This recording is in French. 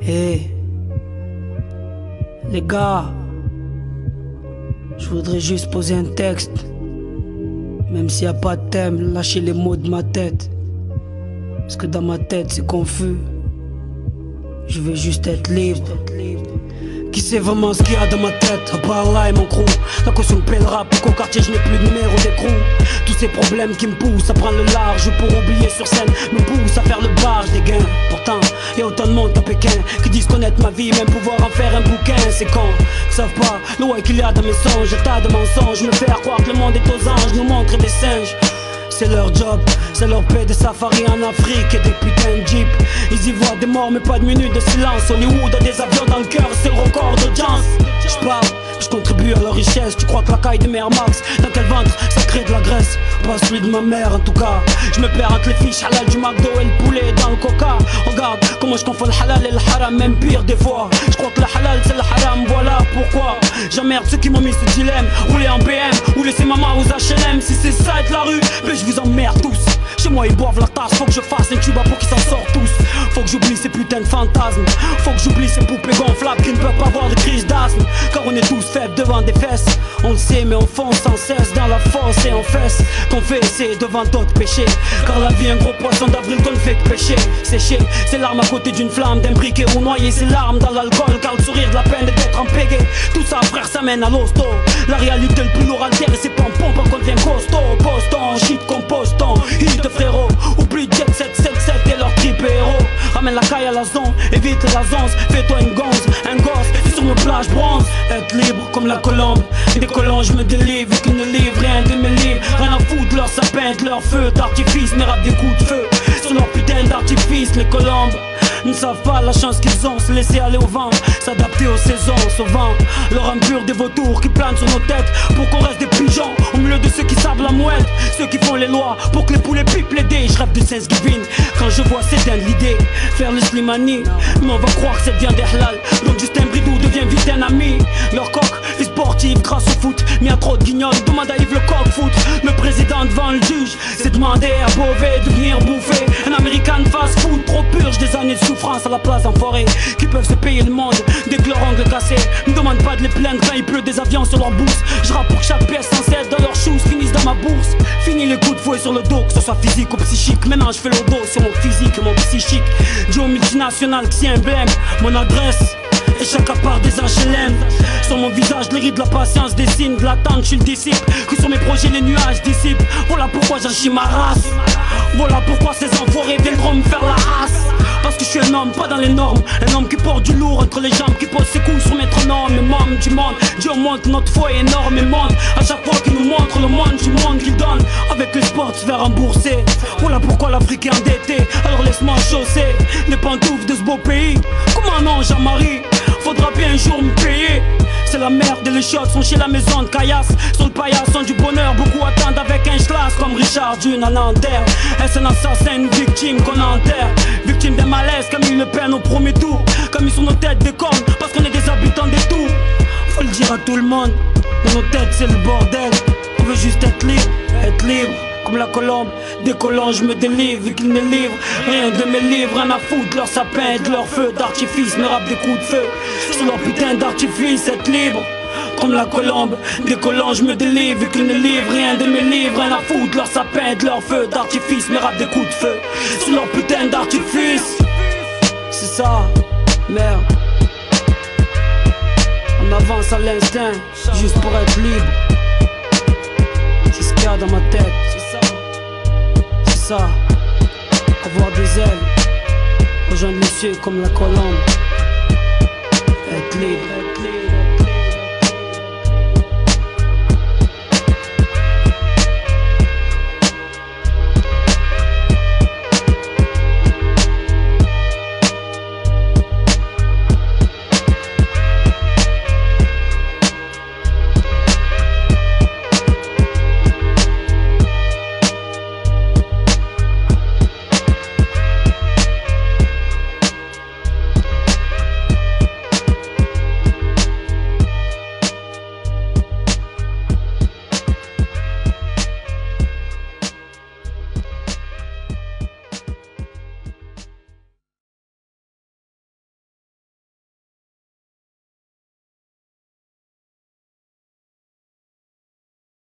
Hey, les gars, je voudrais juste poser un texte. Même s'il n'y a pas de thème, lâchez les mots de ma tête. Parce que dans ma tête c'est confus. Je veux juste être libre. Qui sait vraiment ce qu'il y a dans ma tête? À part là et mon crew. La caution paie le rap, qu'au quartier je n'ai plus de numéro d'écrou. Tous ces problèmes qui me poussent à prendre le large pour oublier sur scène me poussent à faire le barge des gains. Pourtant, y'a autant de monde à Pékin qui disent connaître ma vie, même pouvoir en faire un bouquin. C'est con, ils savent pas le ouais qu'il y a dans mes songes. Tas de mensonges, me faire croire que le monde est aux anges, nous montrer des singes. C'est leur job, c'est leur paix de safari en Afrique et des putains de jeeps. Ils y voient des morts mais pas de minutes de silence. Hollywood a des avions dans le cœur, c'est le record d'audience. J'parle, je contribue à leur richesse. Tu crois que la caille des mères Max, dans quel ventre ça crée de la graisse? Pas celui de ma mère en tout cas. Je me perds entre les fiches halal du McDo et le poulet dans le coca. Regarde comment je confonds le halal et le haram, même pire des fois. Je crois que le halal c'est le haram, voilà pourquoi j'emmerde ceux qui m'ont mis ce dilemme. Rouler en BM ou laisser maman aux HLM. Si c'est ça être la rue, mais je vous emmerde tous. Chez moi ils boivent la tasse, faut que je fasse un tuba pour qu'ils s'en sortent tous. Faut que j'oublie ces putains de fantasmes. Faut que j'oublie ces poupées gonflables qui ne peuvent pas avoir de crise d'asthme. Car on est tous faibles devant des fesses. On le sait mais on fonce sans cesse dans la fosse et on fesse qu'on fait essayer devant d'autres péchés. Car la vie un gros poisson d'avril qu'on ne fait que pêcher. Sécher ses larmes à côté d'une flamme, d'un briquet ou noyer ses larmes dans l'alcool. Car le sourire de la peine d'être en pégé. Tout ça frère ça mène à l'hosto. La réalité le plus lourd altère et c'est pompons quand on devient costaud. Poston, shit composton, hit frérot. Oublie Jet 777 et leur trip héros. Ramène la caille à la zone, évite la zone. Fais-toi une gonze, un gosse, et sur nos plages bronze. Être libre comme la colombe. Décollant je me délivre, qu'ils ne livrent rien de mes livres. Rien à foutre de leur sapin, de leur feu d'artifice. Mais rap des coups de feu sur leur putain d'artifice. Les colombes ne savent pas la chance qu'ils ont, se laisser aller au vent, s'adapter aux saisons, sauvant leur âme pure des vautours qui planent sur nos têtes. Pour qu'on reste des pigeons au milieu de ceux qui savent la mouette. Ceux qui font les lois pour que les poulets pipent les dés. Je rêve de Thanksgiving quand je vois c'est dingue l'idée. Faire le Slimani, mais on va croire que ça devient des halal. Donc Justin Bridou devient vite un ami. Leur coq est sportif grâce au foot. Mais y'a trop de guignols, demande à Yves le coq foot. Le président devant le juge s'est demandé à Beauvais de venir bouffer un American fast food. Trop purge des années de souffrance à la place d'enfoirés qui peuvent se payer le monde dès que leur ongle cassé. Me demande pas de les plaindre quand il pleut des avions sur leur bourse. Je rappe pour que chaque pièce censée être dans leurs shoes finisse dans ma bourse. Fini les coups de fouet sur le dos, que ce soit physique ou psychique. Maintenant je fais le dos sur mon physique et mon psychique. Dis aux multinationales que c'est un blême. Mon adresse et chacun part des HLM. Sur mon visage les rides de la patience dessinent de l'attente, je suis le disciple. Que sur mes projets les nuages dissipent. Voilà pourquoi j'agis ma race. Voilà pourquoi ces enfoirés viendront me faire la race. Parce que je suis un homme, pas dans les normes. Un homme qui porte du lourd entre les jambes, qui pose ses couilles sur métronome. Et môme du monde, Dieu montre notre foi est énorme et monde. À chaque fois qu'il nous montre le monde du monde qu'il donne. Avec le sport tu vas rembourser. Voilà pourquoi l'Afrique est endettée. Alors laisse-moi chausser les pantoufles de ce beau pays. Comment non Jean-Marie, faudra bien un jour me payer. C'est la merde et les shots sont chez la maison de Caillasse. Sur le paillasson du bonheur, beaucoup attendent avec un schlass. Comme Richard Dune à Nanterre. Est-ce un assassin, une victime qu'on enterre? Victime d'un malaise, Camille Le Pen au premier tour. Comme ils sont nos têtes des cornes, parce qu'on est des habitants des tours. Faut le dire à tout le monde, dans nos têtes c'est le bordel. On veut juste être libre comme la colombe. Décollant je me délivre, vu qu'ils ne livrent rien de mes livres. Rien à foutre de leur sapin, de leur feu d'artifice. Me rappe des coups de feu sur leur putain d'artifice. Être libre comme la colombe. Décollant je me délivre, vu qu'ils ne livrent rien de mes livres. Rien à foutre de leur sapin, de leur feu d'artifice. Me rappe des coups de feu sur leur putain d'artifice. C'est ça, merde. On avance à l'instinct, juste pour être libre. C'est ce qu'il y a dans ma tête. C'est ça, avoir des ailes, rejoindre les cieux comme la colombe, être libre.